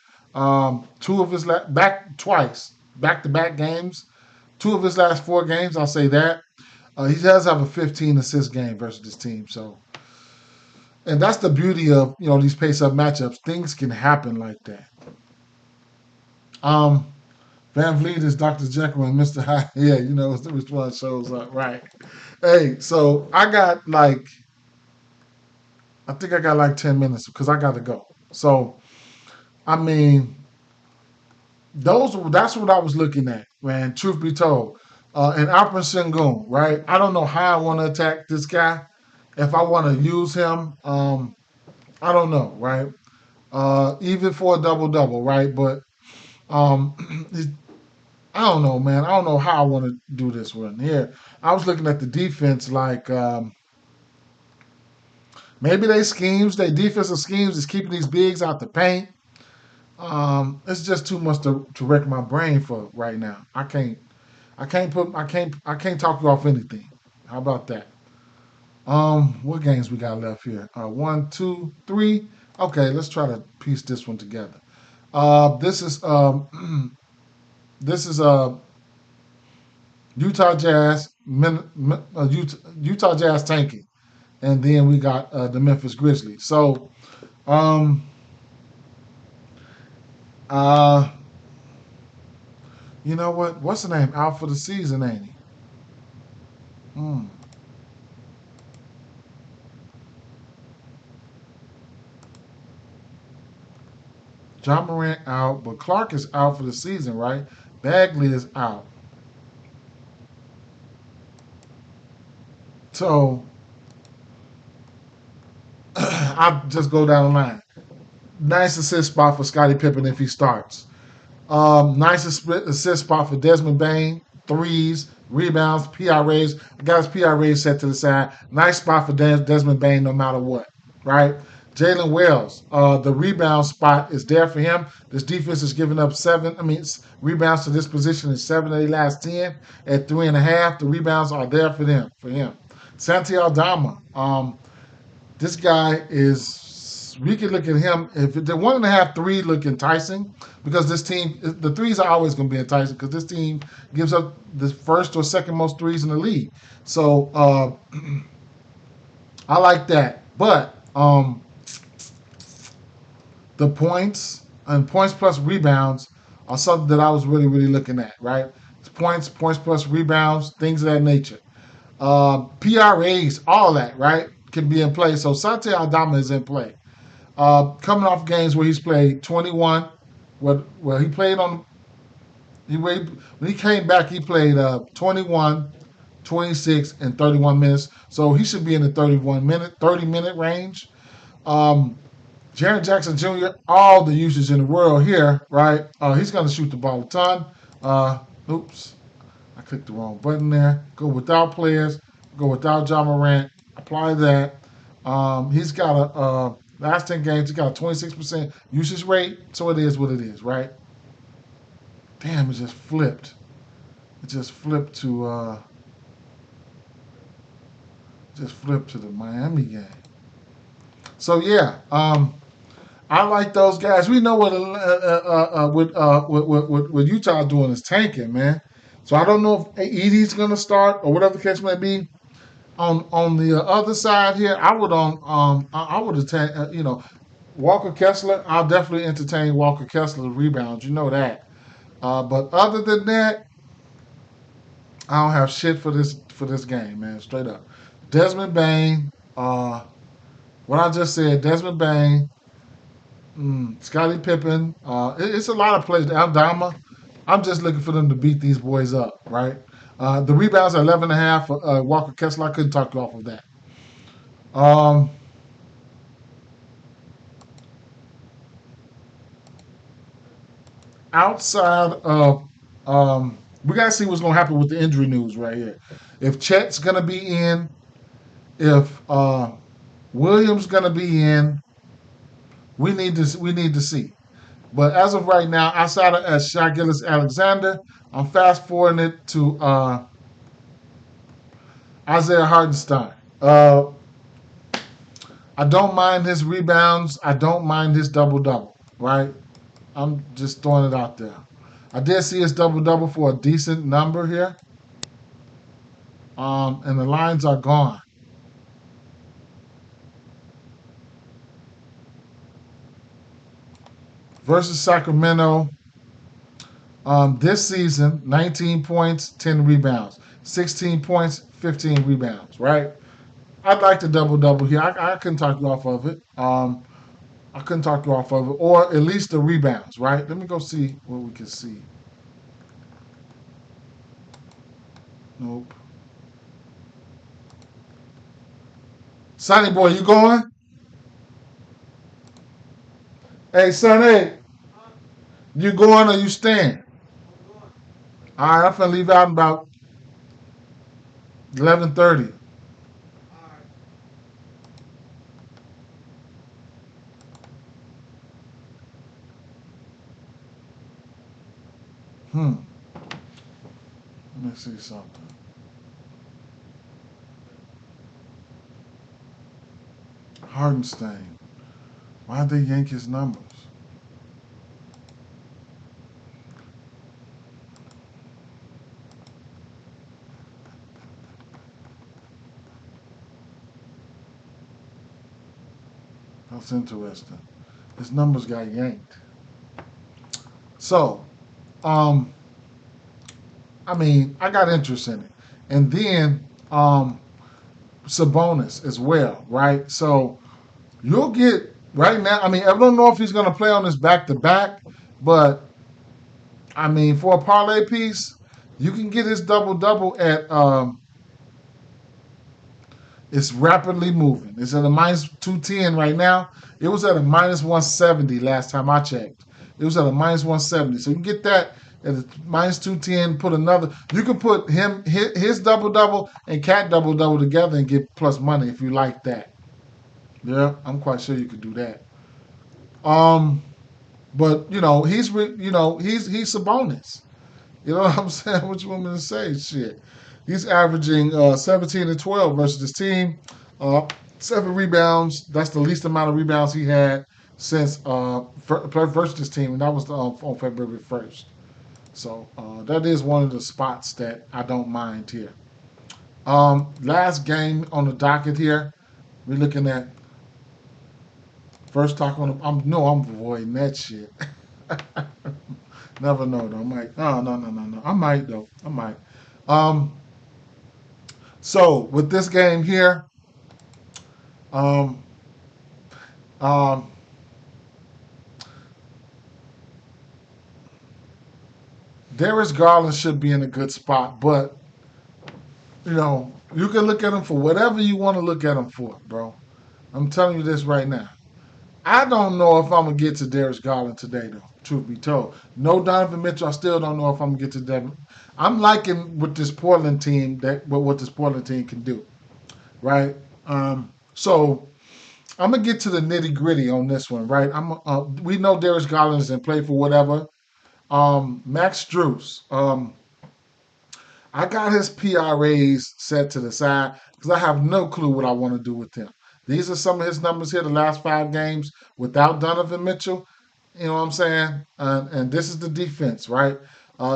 two of his back-to-back games. 2 of his last 4 games, I'll say that. He does have a 15 assist game versus this team. So, and that's the beauty of these pace-up matchups. Things can happen like that. Um, Van Vliet is Dr. Jekyll and Mr. Hyde. Yeah, you know which one shows up, right? Hey, so I think I got like 10 minutes because I got to go. So I mean, that's what I was looking at, man. Truth be told, and Alperen Sengun, right? I don't know how I want to attack this guy. If I want to use him, I don't know, right? Even for a double double, right? But um, I don't know, man. I don't know how I want to do this one here. I was looking at the defense, like maybe they defensive schemes is keeping these bigs out the paint. It's just too much to wreck my brain for right now. I can't talk you off anything. How about that? What games we got left here? One, two, three. Okay, let's try to piece this one together. This is this is Utah Jazz, Utah Jazz tanking, and then we got the Memphis Grizzlies. So, um, uh, you know what? What's the name? Out for the season, ain't he? Hmm. John Morant out, but Clark is out for the season, right? Bagley is out. So I just go down the line. Nice assist spot for Scottie Pippen if he starts. Nice assist spot for Desmond Bain. Threes, rebounds, PRAs. I got his PRAs set to the side. Nice spot for Desmond Bain no matter what, right? Jalen Wells, the rebound spot is there for him. This defense is giving up seven. I mean, rebounds to this position is 7 of the last 10 at 3.5. The rebounds are there for them. For him, Santi Aldama. This guy is. We can look at him. If the 1.5 three look enticing, because this team, the threes are always going to be enticing because this team gives up the first or second most threes in the league. So I like that. But the points and points plus rebounds are something that I was really looking at. Right, it's points plus rebounds, things of that nature. PRAs, all that right can be in play. So Santi Aldama is in play. Coming off games where he's played 21, where he played on when he came back, he played 21, 26, and 31 minutes. So he should be in the 30-minute range. Um, Jaren Jackson Jr., all the usage in the world here, right? He's going to shoot the ball a ton. Oops, I clicked the wrong button there. Go without players, go without John Morant, apply that. He's got last 10 games, he got a 26% usage rate, so it is what it is, right? Damn, it just flipped. It just flipped to the Miami game. So yeah, I like those guys. We know what Utah doing is tanking, man. So I don't know if Edie's going to start or whatever the case may be. On the other side here, I would attack. Walker Kessler. I'll definitely entertain Walker Kessler's rebounds. You know that. But other than that, I don't have shit for this game, man. Straight up. Desmond Bain. What I just said. Desmond Bain. Scottie Pippen. It's a lot of plays. Aldama. I'm just looking for them to beat these boys up, right? The rebounds are 11.5 for Walker Kessler. I couldn't talk you off of that. Um, Outside of we gotta see what's gonna happen with the injury news right here. If Chet's gonna be in, if Williams gonna be in, we need to see. But as of right now, outside of Shai Gillis Alexander, I'm fast forwarding it to Isaiah Hardenstein. I don't mind his rebounds. I don't mind his double double. Right? I'm just throwing it out there. I did see his double double for a decent number here. And the lines are gone. Versus Sacramento, This season, 19 points, 10 rebounds, 16 points, 15 rebounds. Right. I'd like to double double here. I couldn't talk you off of it. I couldn't talk you off of it, or at least the rebounds. Right. Let me go see what we can see. Nope. Sonny boy, you going? Hey, Sonny, you going or you staying? All right, I'm finna leave out in about 11:30. Hmm. Let me see something. Hardenstein. Why'd they yank his numbers? That's interesting. His numbers got yanked. So, um, I mean, I got interest in it. And then Sabonis as well, right? So you'll get right now. I mean, I don't know if he's going to play on this back to back, but I mean, for a parlay piece, you can get his double double at it's rapidly moving. It's at a minus 210 right now. It was at a minus 170 last time I checked. It was at a minus 170. So you can get that at a minus 210, put another. You can put his double double and cat double double together and get plus money if you like that. Yeah, I'm quite sure you could do that. Um, but he's a bonus. You know what I'm saying? What you want me to say? Shit. He's averaging 17 and 12 versus his team. Uh, 7 rebounds. That's the least amount of rebounds he had since versus his team, and that was on February 1st. So that is one of the spots that I don't mind here. Last game on the docket here, we're looking at first talk on. I'm avoiding that shit. Never know though. I might. Oh no. I might though. I might. Um, So with this game here, um, um, Darius Garland should be in a good spot, but you can look at him for whatever you want to look at him for, bro. I'm telling you this right now. I don't know if I'm gonna get to Darius Garland today, though. Truth be told, no Donovan Mitchell. I still don't know if I'm gonna get to Devin. I'm liking with this Portland team that what this Portland team can do, right? So I'm gonna get to the nitty gritty on this one, right? We know Darius Garland is in play for whatever. Max Struess. I got his PRAs set to the side because I have no clue what I want to do with him. These are some of his numbers here, the last 5 games without Donovan Mitchell. You know what I'm saying? And this is the defense, right?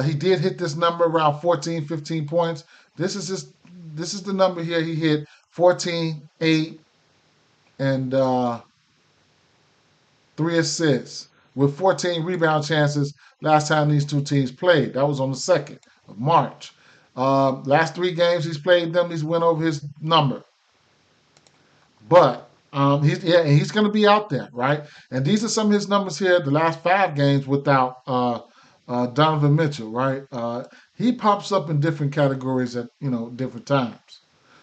He did hit this number around 14, 15 points. This is his. This is the number here. He hit 14, 8, and 3 assists with 14 rebound chances last time these two teams played. That was on the 2nd of March. Last 3 games he's played them, he's went over his number. But he's going to be out there, right? And these are some of his numbers here. The last 5 games without Donovan Mitchell, right? He pops up in different categories at different times.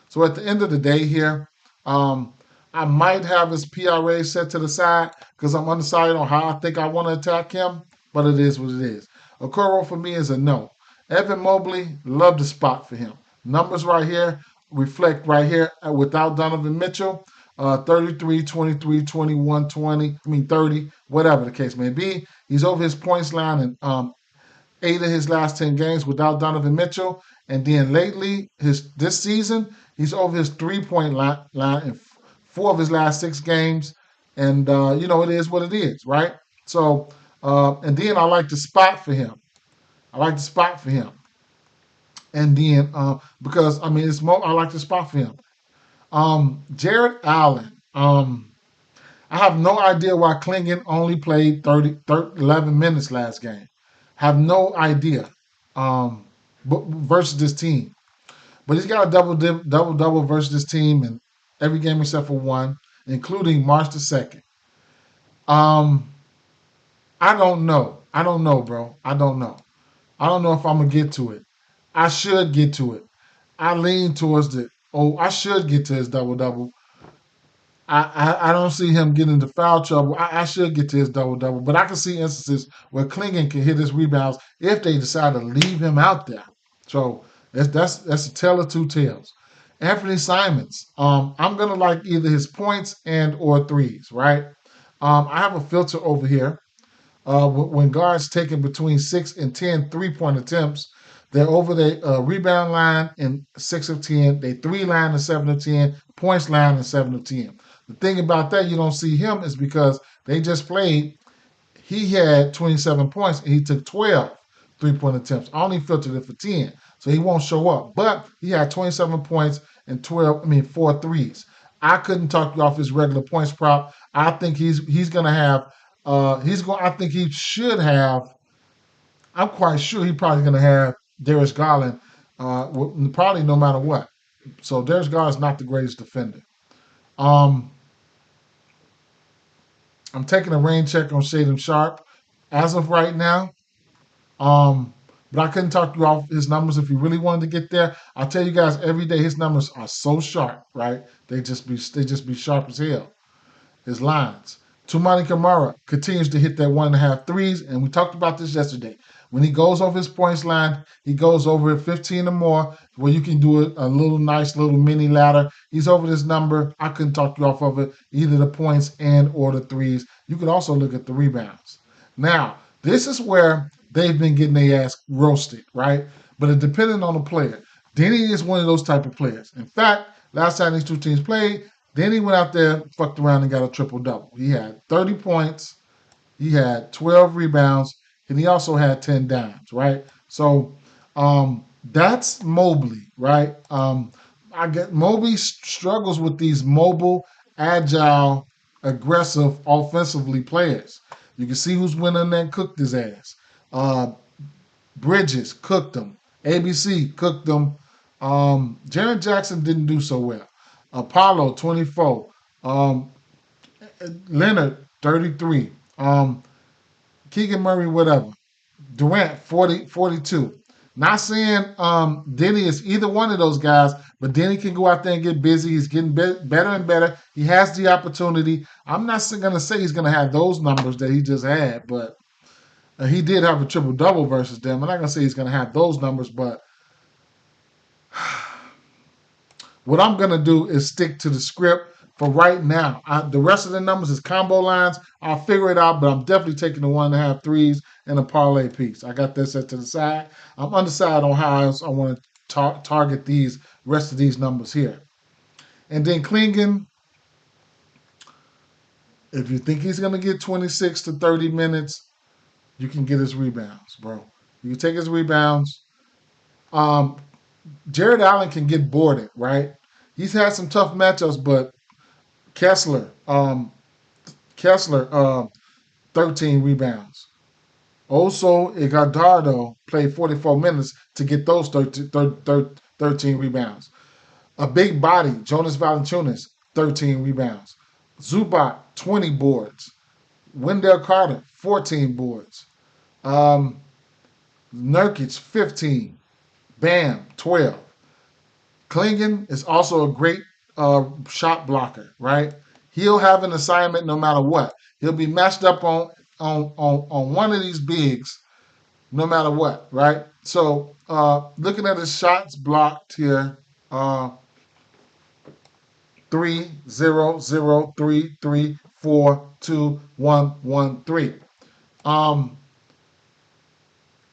So at the end of the day here, um, I might have his PRA set to the side because I'm undecided on how I think I want to attack him, but it is what it is. Okoro for me is a no. Evan Mobley, love the spot for him. Numbers right here reflect right here without Donovan Mitchell. 33, 23, 21, 20, 30, whatever the case may be. He's over his points line in 8 of his last 10 games without Donovan Mitchell. And then lately, this season, he's over his 3-point line in 4 of his last 6 games. And, it is what it is, right? So, and then I like the spot for him. I like the spot for him. And then, because, it's more, I like the spot for him. Jared Allen. I have no idea why Klingon only played 11 minutes last game. Have no idea versus this team. But he's got a double versus this team in every game except for one, including March the 2nd. Um, I don't know. I don't know, bro. I don't know. I don't know if I'm gonna get to it. I should get to it. I lean towards the I should get to his double double. I don't see him getting into foul trouble. I should get to his double double, but I can see instances where Klingon can hit his rebounds if they decide to leave him out there. So that's a tale of two tales. Anthony Simons, I'm gonna like either his points and or threes, right? I have a filter over here. When guards taking between 6 and 10 3-point attempts, they're over the rebound line in 6 of 10, they three line in 7 of 10, points line in 7 of 10. The thing about that you don't see him is because they just played, he had 27 points and he took 12 3-point attempts. I only filtered it for 10, so he won't show up. But he had 27 points and 4 threes. I couldn't talk you off his regular points prop. I think he's gonna have I think he should have. I'm quite sure he's probably going to have Darius Garland, probably no matter what. So Darius Garland's not the greatest defender. Um, I'm taking a rain check on Shaden Sharp as of right now. Um, but I couldn't talk you off his numbers if you really wanted to get there. I tell you guys every day his numbers are so sharp, right? They just be sharp as hell. His lines. Tumani Kamara continues to hit that 1.5 threes, and we talked about this yesterday. When he goes over his points line, he goes over it 15 or more, where you can do a little nice little mini ladder. He's over this number. I couldn't talk you off of it, either the points and or the threes. You could also look at the rebounds. Now, this is where they've been getting their ass roasted, right? But it depending on the player. Denny is one of those type of players. In fact, last time these two teams played, then he went out there, fucked around, and got a triple double. He had 30 points, he had 12 rebounds, and he also had 10 dimes, right? So that's Mobley, right? I get Mobley struggles with these mobile, agile, aggressive, offensively players. You can see who's winning that cooked his ass. Uh, Bridges cooked him. ABC cooked him. Jaren Jackson didn't do so well. Apollo 24. Um, Leonard 33. Keegan Murray whatever. Durant 42. Not saying Denny is either one of those guys, but Denny can go out there and get busy. He's getting better and better. He has the opportunity. I'm not going to say he's going to have those numbers that he just had, but he did have a triple double versus them. I'm not going to say he's going to have those numbers, but what I'm going to do is stick to the script for right now. The rest of the numbers is combo lines. I'll figure it out, but I'm definitely taking the 1.5 threes and a parlay piece. I got that set to the side. I'm undecided on how else I want to target these rest of these numbers here. And then Klingon, if you think he's going to get 26 to 30 minutes, you can get his rebounds, bro. You can take his rebounds. Jared Allen can get boarded, right? He's had some tough matchups, but Kessler, 13 rebounds. Also, Iguodala played 44 minutes to get those 13 rebounds. A big body, Jonas Valanciunas, 13 rebounds. Zubac, 20 boards. Wendell Carter, 14 boards. Nurkic, 15. Bam, 12. Klingon is also a great shot blocker, right? He'll have an assignment no matter what. He'll be matched up on one of these bigs no matter what, right? So looking at his shots blocked here, 3-0-0-3-3-4-2-1-1-3.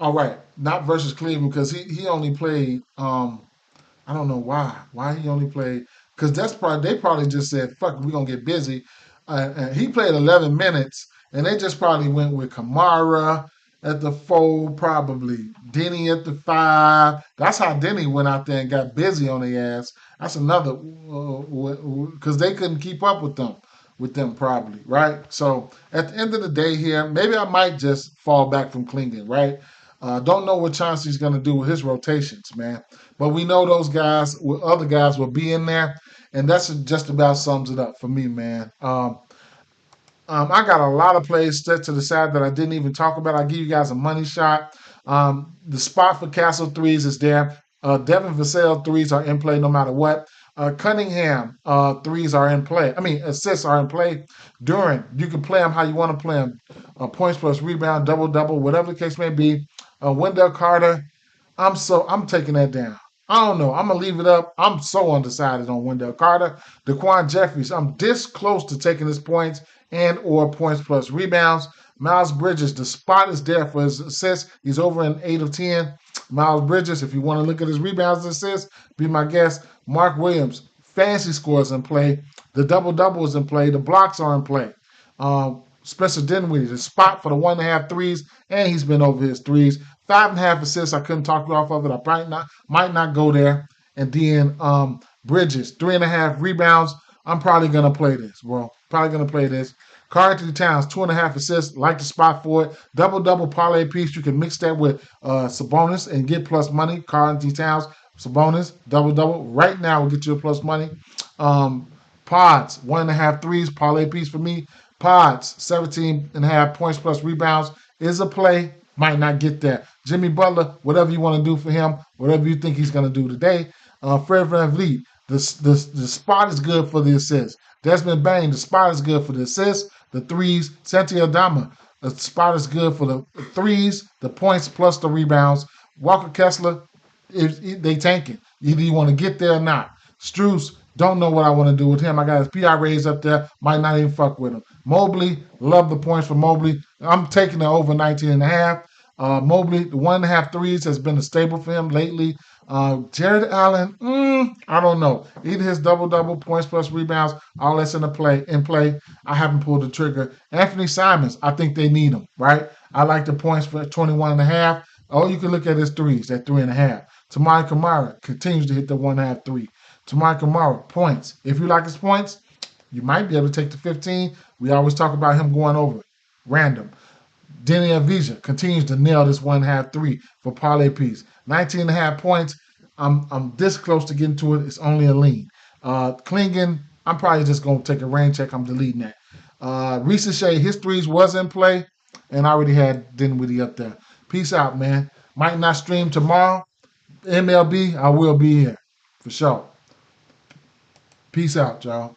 All right, not versus Cleveland because he only played. I don't know why. Why he only played? Because they probably just said, "Fuck, we're gonna get busy." And he played 11 minutes, and they just probably went with Kamara at the 4, probably Denny at the 5. That's how Denny went out there and got busy on their ass. That's another because they couldn't keep up with them probably, right? So at the end of the day here, maybe I might just fall back from Klingon, right? Don't know what Chauncey's going to do with his rotations, man. But we know those guys, other guys will be in there. And that's just about sums it up for me, man. I got a lot of plays set to the side that I didn't even talk about. I'll give you guys a money shot. The spot for Castle threes is there. Devin Vassell threes are in play no matter what. Cunningham threes are in play. I mean, assists are in play. Duran, you can play them how you want to play them. Points plus rebound, double double, whatever the case may be. Wendell Carter, I'm taking that down. I don't know. I'm gonna leave it up. I'm so undecided on Wendell Carter. Daquan Jeffries, I'm this close to taking his points and or points plus rebounds. Miles Bridges, the spot is there for his assists. He's over in 8 of 10. Miles Bridges, if you want to look at his rebounds and assists, be my guest. Mark Williams, fancy scores in play. The double-double is in play. The blocks are in play. Spencer Dinwiddie, the spot for the 1.5 threes, and he's been over his threes. 5.5 assists, I couldn't talk you off of it. I probably might not go there. And then Bridges, 3.5 rebounds. I'm probably going to play this, bro. Probably going to play this. Karl-Anthony Towns, 2.5 assists. Like the spot for it. Double-double parlay piece. You can mix that with Sabonis and get plus money. Karl-Anthony Towns, Sabonis, double-double. Right now will get you a plus money. Pods, 1.5 threes. Parlay piece for me. Pods, 17.5 points plus rebounds is a play. Might not get there. Jimmy Butler, whatever you want to do for him, whatever you think he's going to do today. Fred VanVleet, the spot is good for the assists. Desmond Bain, the spot is good for the assists, the threes. Santi Aldama, the spot is good for the threes, the points plus the rebounds. Walker Kessler, they tanking. Either you want to get there or not. Strus, don't know what I want to do with him. I got his PI raised up there. Might not even fuck with him. Mobley, love the points for Mobley. I'm taking the over 19.5. Mobley, the 1.5 threes has been a staple for him lately. Jared Allen, I don't know. Either his double-double, points plus rebounds, all that's in play. I haven't pulled the trigger. Anthony Simons, I think they need him, right? I like the points for 21.5. Oh, you can look at his threes, that 3.5. Tamari Kamara continues to hit the 1.5 3. Tamari Kamara, points. If you like his points, you might be able to take the 15. We always talk about him going over. Random. Denny Avija continues to nail this 1.5 3 for parlay piece. 19.5 points. I'm this close to getting to it. It's only a lean. Klingon, I'm probably just going to take a rain check. I'm deleting that. Reese Shea, his threes was in play, and I already had Dinwiddie up there. Peace out, man. Might not stream tomorrow. MLB, I will be here for sure. Peace out, y'all.